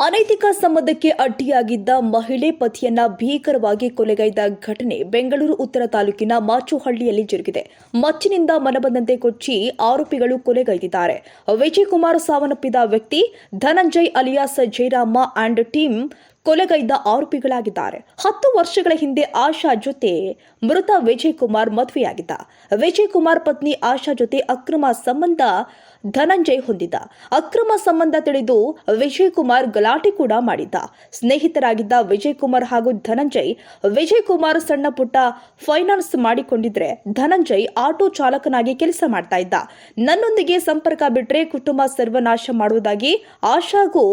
ಅನೈತಿಕ ಸಂಬಂಧಕ್ಕೆ ಅಡ್ಡಿಯಾಗಿದ್ದ ಮಹಿಳೆ ಪತಿಯನ್ನ ಭೀಕರವಾಗಿ ಕೊಲೆಗೈದ ಘಟನೆ ಬೆಂಗಳೂರು ಉತ್ತರ ತಾಲೂಕಿನ ಮಾಚುಹಳ್ಳಿಯಲ್ಲಿ ಜರುಗಿದೆ. ಮಚ್ಚಿನಿಂದ ಮನಬಂದಂತೆ ಕೊಚ್ಚಿ ಆರೋಪಿಗಳು ಕೊಲೆಗೈದಿದ್ದಾರೆ. ವಿಜಯಕುಮಾರ್ ಸಾವನ್ನಪ್ಪಿದ ವ್ಯಕ್ತಿ Dhananjay alias Jayarama and team ಕೊಲೆಗೈದ ಆರೋಪಿಗಳಾಗಿದ್ದಾರೆ. 10 ವರ್ಷಗಳ ಹಿಂದೆ ಆಶಾ ಜೊತೆ ಮೃತ ವಿಜಯಕುಮಾರ್ ಮದುವೆಯಾಗಿದ್ದ. ವಿಜಯಕುಮಾರ್ ಪತ್ನಿ ಆಶಾ ಜೊತೆ ಅಕ್ರಮ ಸಂಬಂಧ ಧನಂಜಯ್ ಹೊಂದಿದ್ದ. ಅಕ್ರಮ ಸಂಬಂಧ ತಿಳಿದು ವಿಜಯಕುಮಾರ್ ಗಲಾಟೆ ಕೂಡ ಮಾಡಿದ್ದ. ಸ್ನೇಹಿತರಾಗಿದ್ದ ವಿಜಯಕುಮಾರ್ ಹಾಗೂ ಧನಂಜಯ್. ವಿಜಯಕುಮಾರ್ ಸಣ್ಣ ಪುಟ್ಟ ಫೈನಾನ್ಸ್ ಮಾಡಿಕೊಂಡಿದ್ರೆ ಧನಂಜಯ್ ಆಟೋ ಚಾಲಕನಾಗಿ ಕೆಲಸ ಮಾಡ್ತಾ ಇದ್ದ. ನನ್ನೊಂದಿಗೆ ಸಂಪರ್ಕ ಬಿಟ್ರೆ ಕುಟುಂಬ ಸರ್ವನಾಶ ಮಾಡುವುದಾಗಿ ಆಶಾಗೂ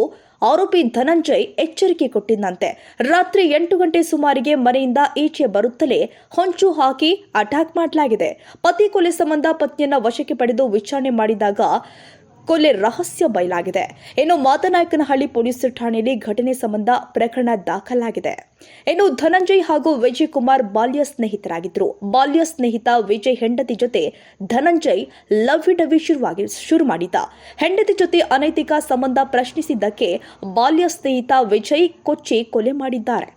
ಆರೋಪಿ ಧನಂಜಯ್ ಎಚ್ಚರಿಕೆ ಕೊಟ್ಟಿದ್ದಂತೆ. ರಾತ್ರಿ 8 ಗಂಟೆ ಸುಮಾರಿಗೆ ಮನೆಯಿಂದ ಈಚೆ ಬರುತ್ತಲೇ ಹೊಂಚು ಹಾಕಿ ಅಟ್ಯಾಕ್ ಮಾಡಲಾಗಿದೆ. ಪತಿ ಕೊಲೆ ಸಂಬಂಧ ಪತ್ನಿಯನ್ನ ವಶಕ್ಕೆ ಪಡೆದು ವಿಚಾರಣೆ ಮಾಡಿದಾಗ ಕೊಲೆ ರಹಸ್ಯ ಬಯಲಾಗಿದೆ. ಇನ್ನು ಮಾದನಾಯಕನಹಳ್ಳಿ ಪೊಲೀಸ್ ಠಾಣೆಯಲ್ಲಿ ಘಟನೆ ಸಂಬಂಧ ಪ್ರಕರಣ ದಾಖಲಾಗಿದೆ. ಇನ್ನು ಧನಂಜಯ್ ಹಾಗೂ ವಿಜಯಕುಮಾರ್ ಬಾಲ್ಯ ಸ್ನೇಹಿತರಾಗಿದ್ದರು. ಬಾಲ್ಯ ಸ್ನೇಹಿತ ವಿಜಯ್ ಹೆಂಡತಿ ಜೊತೆ ಧನಂಜಯ್ ಲವ್ ಡವಿ ಶುರು ಮಾಡಿದ್ದ. ಹೆಂಡತಿ ಜೊತೆ ಅನೈತಿಕ ಸಂಬಂಧ ಪ್ರಶ್ನಿಸಿದ್ದಕ್ಕೆ ಬಾಲ್ಯ ಸ್ನೇಹಿತ ವಿಜಯ್ ಕೊಚ್ಚಿ ಕೊಲೆ ಮಾಡಿದ್ದಾರೆ.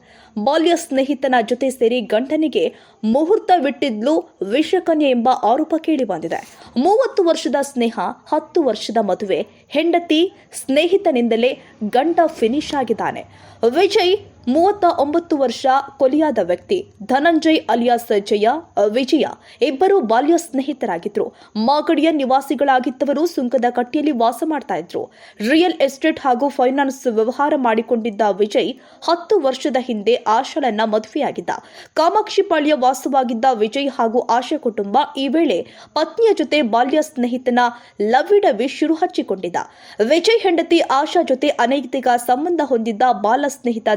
ಬಾಲ್ಯ ಸ್ನೇಹಿತನ ಜೊತೆ ಸೇರಿ ಗಂಡನಿಗೆ ಮುಹೂರ್ತವಿಟ್ಟಿದ್ಲು ವಿಷಕನ್ಯೆ ಎಂಬ ಆರೋಪ ಕೇಳಿಬಂದಿದೆ. 30 ವರ್ಷದ ಸ್ನೇಹ, 10 ವರ್ಷದ ಮದುವೆ. ಹೆಂಡತಿ ಸ್ನೇಹಿತನಿಂದಲೇ ಗಂಡ ಫಿನಿಶ್ ಆಗಿದ್ದಾನೆ. ವಿಜಯ್ 39 ವರ್ಷ ಕೊಲೆಯಾದ ವ್ಯಕ್ತಿ. ಧನಂಜಯ್ ಅಲಿಯಾಸ್ ವಿಜಯ ಇಬ್ಬರು ಬಾಲ್ಯ ಸ್ನೇಹಿತರಾಗಿದ್ರು. ಮಾಗಡಿಯ ನಿವಾಸಿಗಳಾಗಿದ್ದವರು ಸುಂಕದ ಕಟ್ಟಿಯಲ್ಲಿ ವಾಸ ಮಾಡ್ತಾ ಇದ್ರು. ರಿಯಲ್ ಎಸ್ಟೇಟ್ ಹಾಗೂ ಫೈನಾನ್ಸ್ ವ್ಯವಹಾರ ಮಾಡಿಕೊಂಡಿದ್ದ ವಿಜಯ್ 10 ವರ್ಷದ ಹಿಂದೆ ಆಶಾಳನ್ನ ಮದುವೆಯಾಗಿದ್ದ. ಕಾಮಾಕ್ಷಿಪಾಳ್ಯ ವಾಸವಾಗಿದ್ದ ವಿಜಯ್ ಹಾಗೂ ಆಶಾ ಕುಟುಂಬ ಈ ವೇಳೆ ಪತ್ನಿಯ ಜೊತೆ ಬಾಲ್ಯ ಸ್ನೇಹಿತನ ಲವ್ವಿಡವಿ ಶುರು ಹಚ್ಚಿಕೊಂಡಿದ್ದ. ವಿಜಯ್ ಹೆಂಡತಿ ಆಶಾ ಜೊತೆ ಅನೈತಿಕ ಸಂಬಂಧ ಹೊಂದಿದ್ದ ಬಾಲ ಸ್ನೇಹಿತ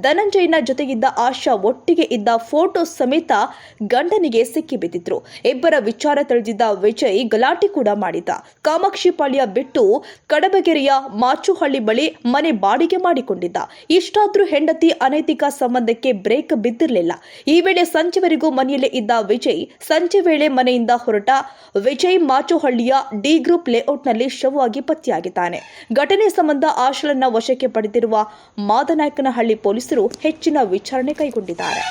ಧನಂಜಯ್ನ ಜೊತೆಗಿದ್ದ ಆಶಾ ಒಟ್ಟಿಗೆ ಇದ್ದ ಫೋಟೋ ಸಮೇತ ಗಂಡನಿಗೆ ಸಿಕ್ಕಿಬಿದ್ದಿದ್ರು. ಇಬ್ಬರ ವಿಚಾರ ತಿಳಿದಿದ್ದ ವಿಜಯ್ ಗಲಾಟೆ ಕೂಡ ಮಾಡಿದ್ದ. ಕಾಮಾಕ್ಷಿಪಾಳ್ಯ ಬಿಟ್ಟು ಕಡಬಗೆರೆಯ ಮಾಚುಹಳ್ಳಿ ಬಳಿ ಮನೆ ಬಾಡಿಗೆ ಮಾಡಿಕೊಂಡಿದ್ದ. ಇಷ್ಟಾದ್ರೂ ಹೆಂಡತಿ ಅನೈತಿಕ ಸಂಬಂಧಕ್ಕೆ ಬ್ರೇಕ್ ಬಿದ್ದಿರಲಿಲ್ಲ. ಈ ವೇಳೆ ಸಂಜೆವರೆಗೂ ಮನೆಯಲ್ಲೇ ಇದ್ದ ವಿಜಯ್. ಸಂಜೆ ವೇಳೆ ಮನೆಯಿಂದ ಹೊರಟ ವಿಜಯ್ ಮಾಚುಹಳ್ಳಿಯ ಡಿ ಗ್ರೂಪ್ ಲೇಔಟ್ನಲ್ಲಿ ಶವವಾಗಿ ಪತ್ತೆಯಾಗಿದ್ದಾನೆ. ಘಟನೆ ಸಂಬಂಧ ಆಶಾಳನ್ನ ವಶಕ್ಕೆ ಪಡೆದಿರುವ ಮಾದನಾಯಕನಹಳ್ಳಿ ಪೊಲೀಸರು ಹೆಚ್ಚಿನ ವಿಚಾರಣೆ ಕೈಗೊಂಡಿದ್ದಾರೆ.